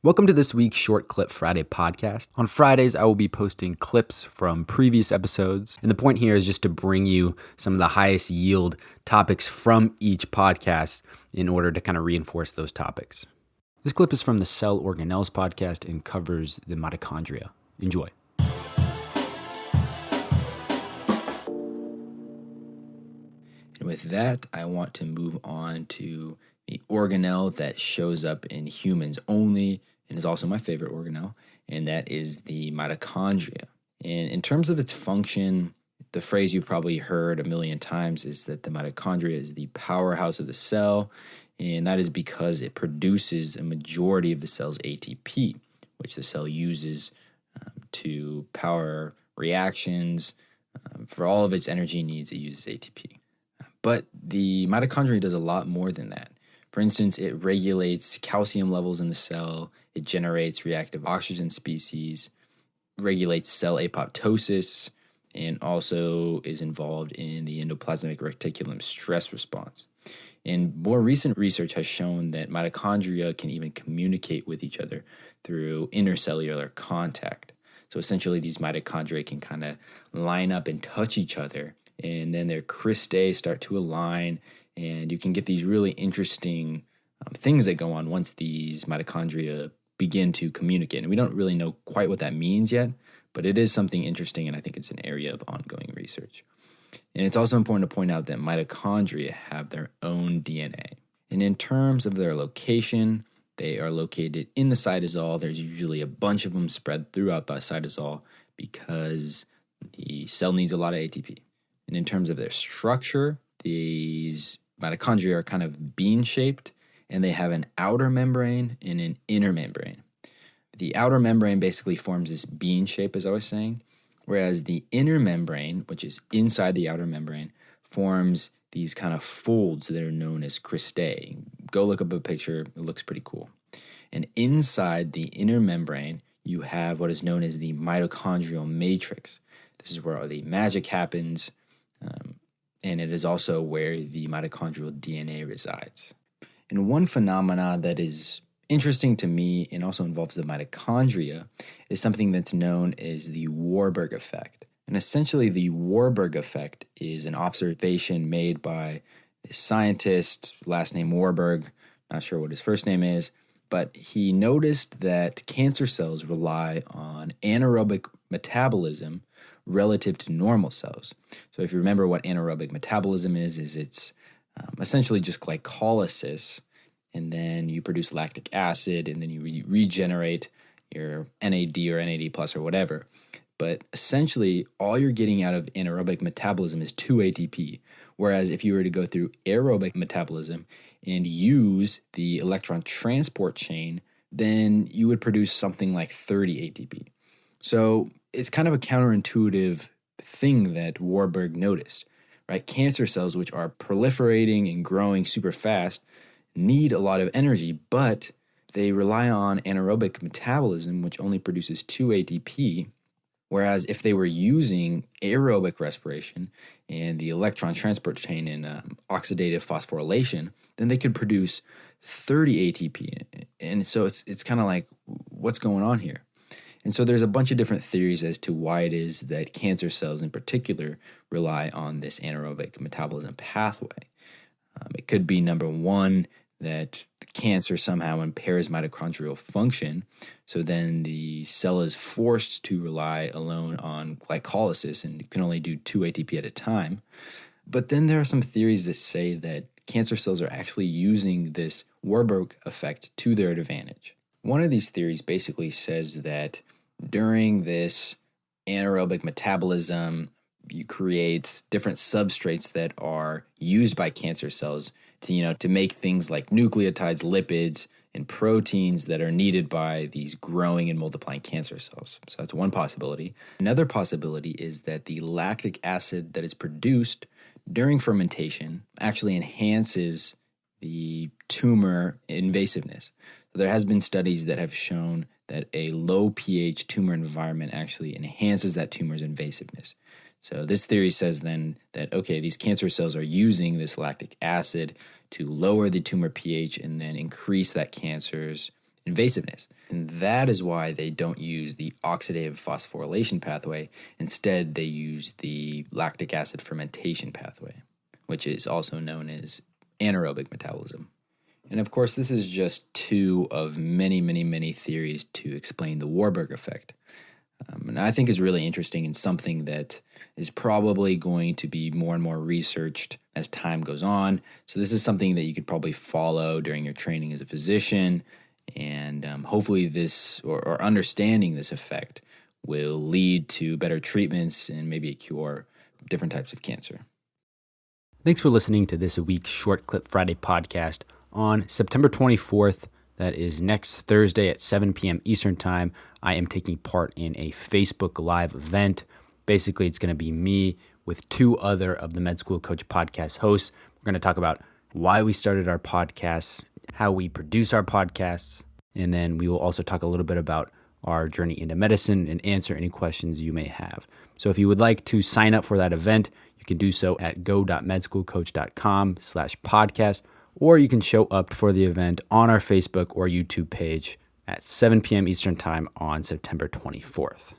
Welcome to this week's Short Clip Friday podcast. On Fridays, I will be posting clips from previous episodes, and the point here is just to bring you some of the highest yield topics from each podcast in order to kind of reinforce those topics. This clip is from the Cell Organelles podcast and covers the mitochondria. Enjoy. And with that, I want to move on to the organelle that shows up in humans only and is also my favorite organelle, and that is the mitochondria. And in terms of its function, the phrase you've probably heard a million times is that the mitochondria is the powerhouse of the cell, and that is because it produces a majority of the cell's ATP, which the cell uses to power reactions. For all of its energy needs, it uses ATP. But the mitochondria does a lot more than that. For instance, it regulates calcium levels in the cell, it generates reactive oxygen species, regulates cell apoptosis, and also is involved in the endoplasmic reticulum stress response. And more recent research has shown that mitochondria can even communicate with each other through intercellular contact. So essentially, these mitochondria can kind of line up and touch each other, and then their cristae start to align, and you can get these really interesting things that go on once these mitochondria begin to communicate. And we don't really know quite what that means yet, but it is something interesting, and I think it's an area of ongoing research. And it's also important to point out that mitochondria have their own DNA. And in terms of their location, they are located in the cytosol. There's usually a bunch of them spread throughout the cytosol because the cell needs a lot of ATP. And in terms of their structure, these mitochondria are kind of bean-shaped, and they have an outer membrane and an inner membrane. The outer membrane basically forms this bean shape, as I was saying, whereas the inner membrane, which is inside the outer membrane, forms these kind of folds that are known as cristae. Go look up a picture. It looks pretty cool. And inside the inner membrane, you have what is known as the mitochondrial matrix. This is where all the magic happens, and it is also where the mitochondrial DNA resides. And one phenomena that is interesting to me and also involves the mitochondria is something that's known as the Warburg Effect. And essentially, the Warburg Effect is an observation made by a scientist, last name Warburg, not sure what his first name is, but he noticed that cancer cells rely on anaerobic metabolism relative to normal cells. So if you remember what anaerobic metabolism is it's essentially just glycolysis, and then you produce lactic acid, and then you regenerate your NAD or NAD plus or whatever. But essentially, all you're getting out of anaerobic metabolism is 2 ATP, whereas if you were to go through aerobic metabolism and use the electron transport chain, then you would produce something like 30 ATP. So it's kind of a counterintuitive thing that Warburg noticed, right? Cancer cells, which are proliferating and growing super fast, need a lot of energy, but they rely on anaerobic metabolism, which only produces 2 ATP, whereas if they were using aerobic respiration and the electron transport chain and oxidative phosphorylation, then they could produce 30 ATP. And so it's kind of like, what's going on here? And so there's a bunch of different theories as to why it is that cancer cells in particular rely on this anaerobic metabolism pathway. It could be, number one, that the cancer somehow impairs mitochondrial function, so then the cell is forced to rely alone on glycolysis and can only do 2 ATP at a time. But then there are some theories that say that cancer cells are actually using this Warburg effect to their advantage. One of these theories basically says that during this anaerobic metabolism, you create different substrates that are used by cancer cells to make things like nucleotides, lipids, and proteins that are needed by these growing and multiplying cancer cells. So that's one possibility. Another possibility is that the lactic acid that is produced during fermentation actually enhances the tumor invasiveness. So there has been studies that have shown that a low pH tumor environment actually enhances that tumor's invasiveness. So this theory says then that, okay, these cancer cells are using this lactic acid to lower the tumor pH and then increase that cancer's invasiveness. And that is why they don't use the oxidative phosphorylation pathway. Instead, they use the lactic acid fermentation pathway, which is also known as anaerobic metabolism. And of course, this is just two of many, many, many theories to explain the Warburg effect. And I think is really interesting and something that is probably going to be more and more researched as time goes on. So this is something that you could probably follow during your training as a physician. And hopefully this, or understanding this effect, will lead to better treatments and maybe a cure of different types of cancer. Thanks for listening to this week's Short Clip Friday podcast. On September 24th, that is next Thursday at 7 p.m. Eastern Time, I am taking part in a Facebook Live event. Basically, it's going to be me with two other of the Med School Coach podcast hosts. We're going to talk about why we started our podcasts, how we produce our podcasts, and then we will also talk a little bit about our journey into medicine and answer any questions you may have. So if you would like to sign up for that event, you can do so at go.medschoolcoach.com/podcast, or you can show up for the event on our Facebook or YouTube page at 7 p.m. Eastern Time on September 24th.